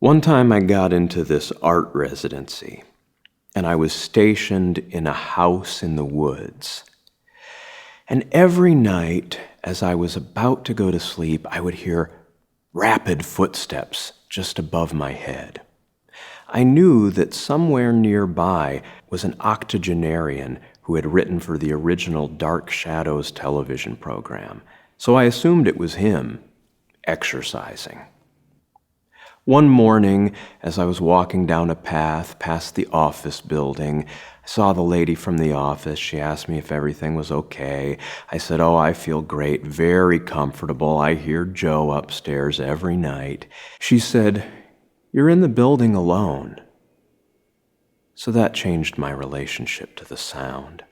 One time I got into this art residency, and I was stationed in a house in the woods. And every night, as I was about to go to sleep, I would hear rapid footsteps just above my head. I knew that somewhere nearby was an octogenarian who had written for the original Dark Shadows television program, so I assumed it was him, exercising. One morning, as I was walking down a path past the office building, I saw the lady from the office. She asked me if everything was okay. I said, "Oh, I feel great, very comfortable. I hear Joe upstairs every night." She said, "You're in the building alone." So that changed my relationship to the sound.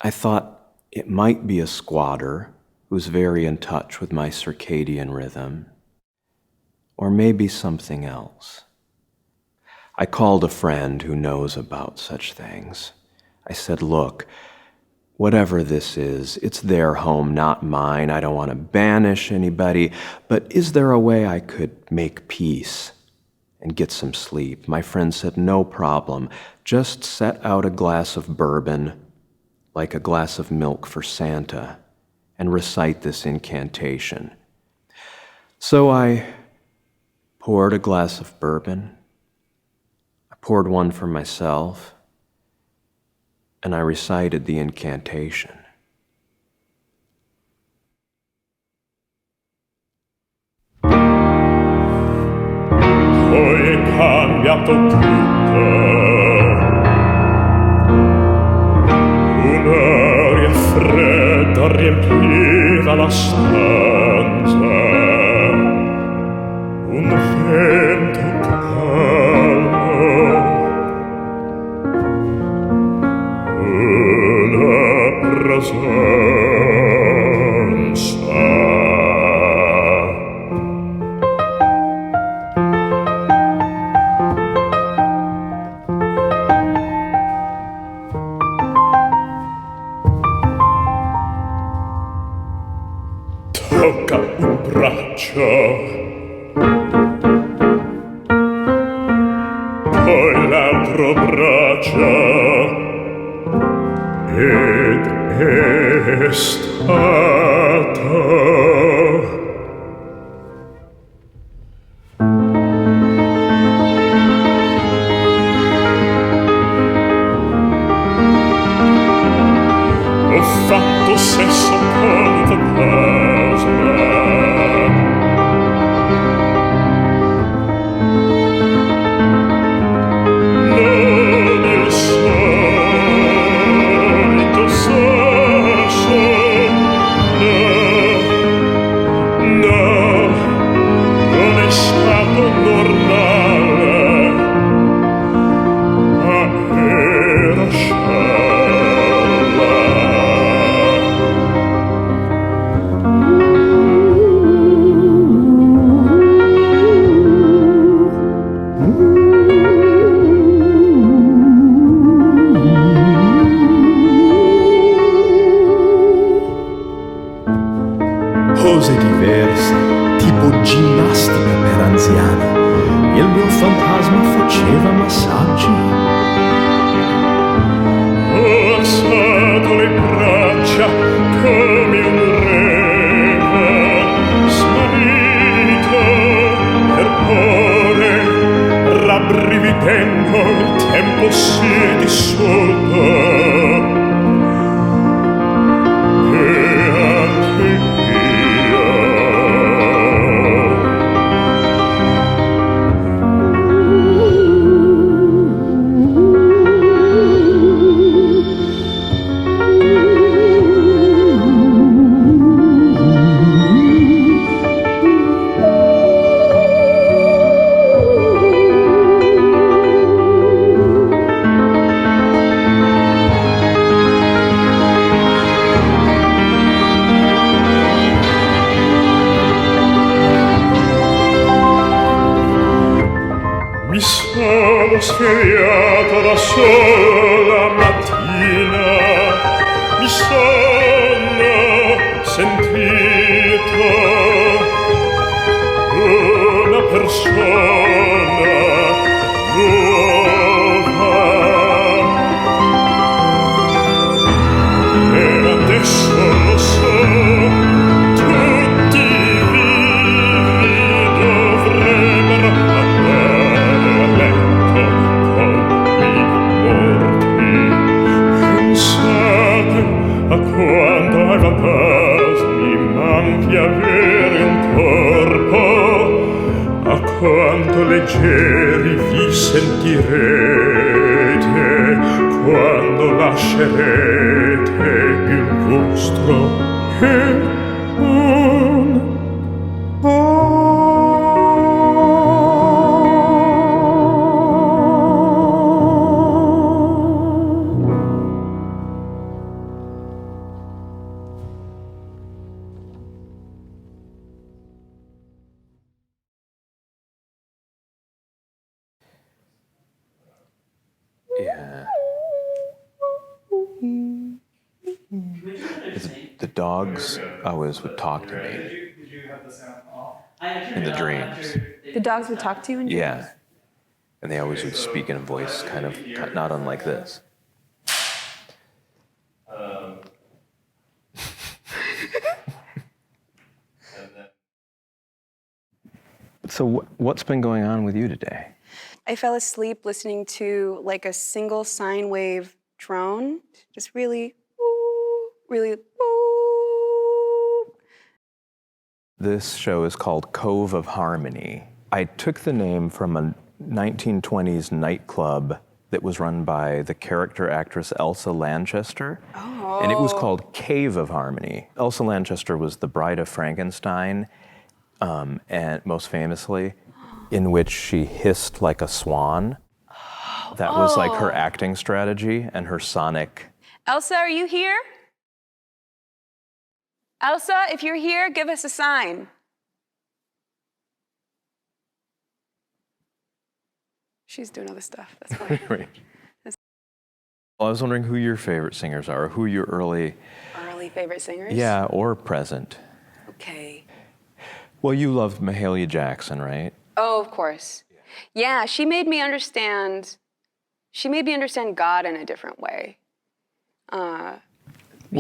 I thought it might be a squatter who's very in touch with my circadian rhythm, or maybe something else. I called a friend who knows about such things. I said, "Look, whatever this is, it's their home, not mine. I don't want to banish anybody, but is there a way I could make peace and get some sleep?" My friend said, "No problem. Just set out a glass of bourbon, like a glass of milk for Santa, and recite this incantation." So I poured a glass of bourbon. I poured one for myself, and I recited the incantation. Poi è cambiato tutto, un'aria fredda riempiva la stanza, un vento calmo, una presenza. Tocca un braccio, poi l'altro braccio, ed è stato ho fatto sesso con the plasma. Non il solito sesso, no, non è stato normale, ma era scialla. Cose diverse, tipo ginnastica per anziani. Il mio fantasma faceva massaggi. Ho alzato le braccia come un re, smarrito per ore, rabbrividendo il tempo si è dissolto. E anche io mi sono svegliato da solo la mattina, mi sono sentito una persona quanto ai fantasmi manchi avere un corpo, a quanto leggeri vi sentirete quando lascerete il vostro e un Yeah. The dogs always would talk to me in the dreams. The dogs would talk to you in dreams? Yeah. And they always would speak in a voice kind of not unlike this. So what's been going on with you today? I fell asleep listening to like a single sine wave drone, just really, woo, really, woo. This show is called COVE of Harmony. I took the name from a 1920s nightclub that was run by the character actress Elsa Lanchester. Oh. And it was called Cave of Harmony. Elsa Lanchester was the bride of Frankenstein, and most famously, in which she hissed like a swan. That was like her acting strategy and her sonic. Elsa, are you here? Elsa, if you're here, give us a sign. She's doing other stuff, that's why. Right. Well, I was wondering who your favorite singers are, or who your early Favorite singers? Yeah, or present. Okay. Well, you loved Mahalia Jackson, right? Oh, of course. Yeah, she made me understand God in a different way. Well,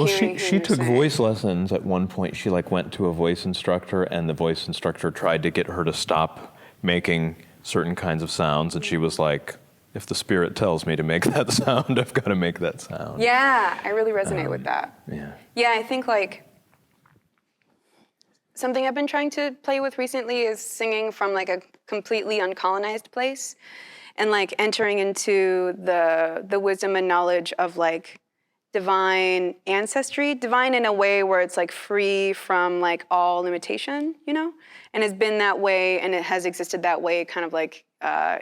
she took voice lessons at one point. She like went to a voice instructor, and the voice instructor tried to get her to stop making certain kinds of sounds, and she was like, if the spirit tells me to make that sound, I've got to make that sound. Yeah, I really resonate with that. Yeah. Yeah, I think like something I've been trying to play with recently is singing from like a completely uncolonized place and like entering into the wisdom and knowledge of like divine ancestry, divine in a way where it's like free from like all limitation, you know? And it's been that way and it has existed that way kind of like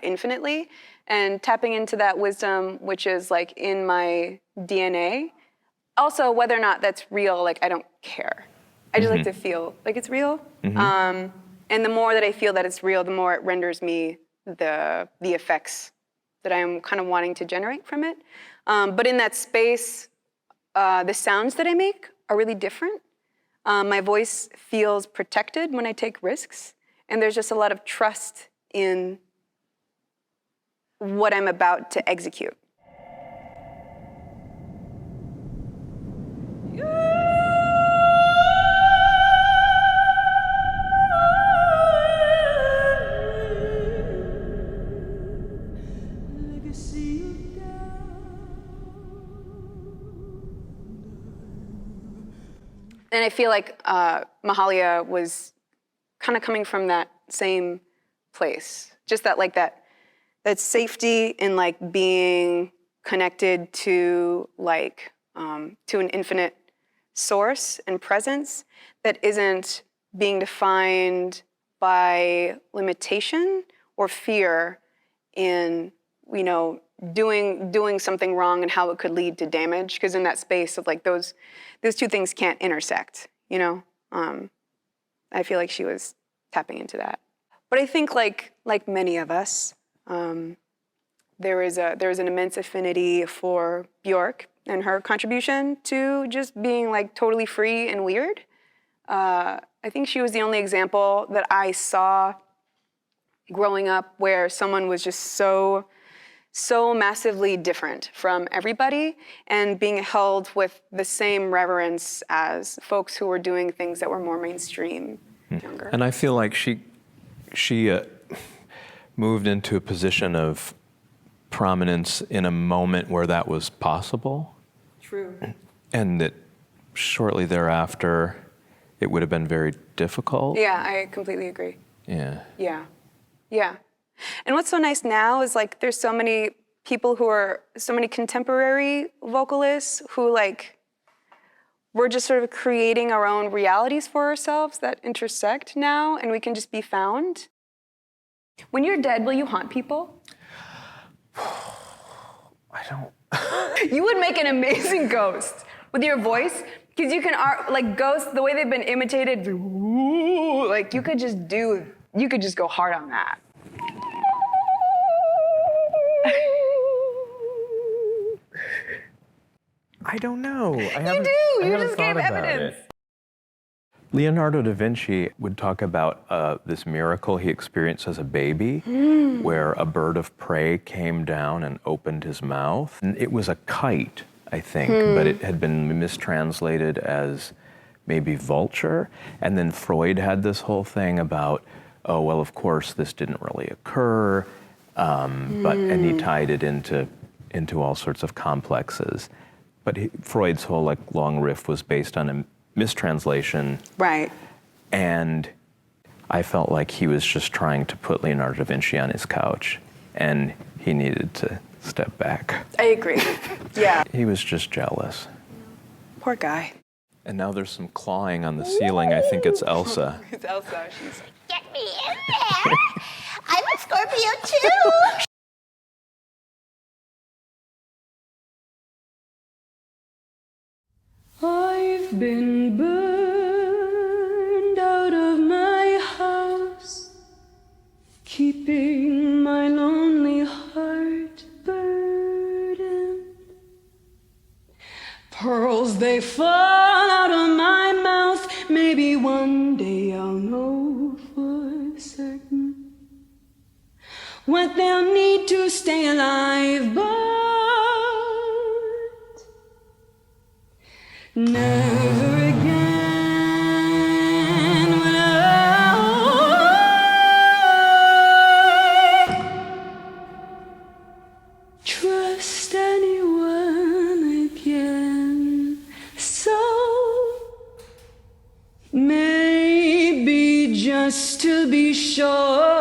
infinitely. And tapping into that wisdom, which is like in my DNA. Also, whether or not that's real, like I don't care. I just like to feel like it's real. And the more that I feel that it's real, the more it renders me the effects that I'm kind of wanting to generate from it. But in that space, the sounds that I make are really different. My voice feels protected when I take risks. And there's just a lot of trust in what I'm about to execute. And I feel like Mahalia was kind of coming from that same place. Just that like that safety in like being connected to like to an infinite source and presence that isn't being defined by limitation or fear in, you know, doing something wrong and how it could lead to damage. Because in that space of like those two things can't intersect, you know? I feel like she was tapping into that. But I think like many of us, there is an immense affinity for Bjork and her contribution to just being like totally free and weird. I think she was the only example that I saw growing up where someone was just so massively different from everybody and being held with the same reverence as folks who were doing things that were more mainstream younger. And I feel like she moved into a position of prominence in a moment where that was possible. True. And that shortly thereafter, it would have been very difficult. Yeah, I completely agree. Yeah. Yeah. Yeah. And what's so nice now is like there's so many people who are so many contemporary vocalists who like we're just sort of creating our own realities for ourselves that intersect now, and we can just be found. When you're dead, will you haunt people? I don't. You would make an amazing ghost with your voice, because you can like ghosts the way they've been imitated. Like you could just go hard on that. I don't know. You do. You just gave evidence. Leonardo da Vinci would talk about this miracle he experienced as a baby, where a bird of prey came down and opened his mouth. And it was a kite, I think, but it had been mistranslated as maybe vulture. And then Freud had this whole thing about, oh, well, of course, this didn't really occur, and he tied it into all sorts of complexes. But Freud's whole like long riff was based on a mistranslation. Right. And I felt like he was just trying to put Leonardo da Vinci on his couch, and he needed to step back. I agree. Yeah. He was just jealous. Poor guy. And now there's some clawing on the ceiling. I think it's Elsa. It's Elsa. She's Get me in there! I'm a Scorpio too! I've been burned out of my house, keeping my lonely heart burdened. Pearls, they fall out of my mouth. Maybe one day I'll know for certain what they'll need to stay alive, but never again will I trust anyone again. So maybe just to be sure,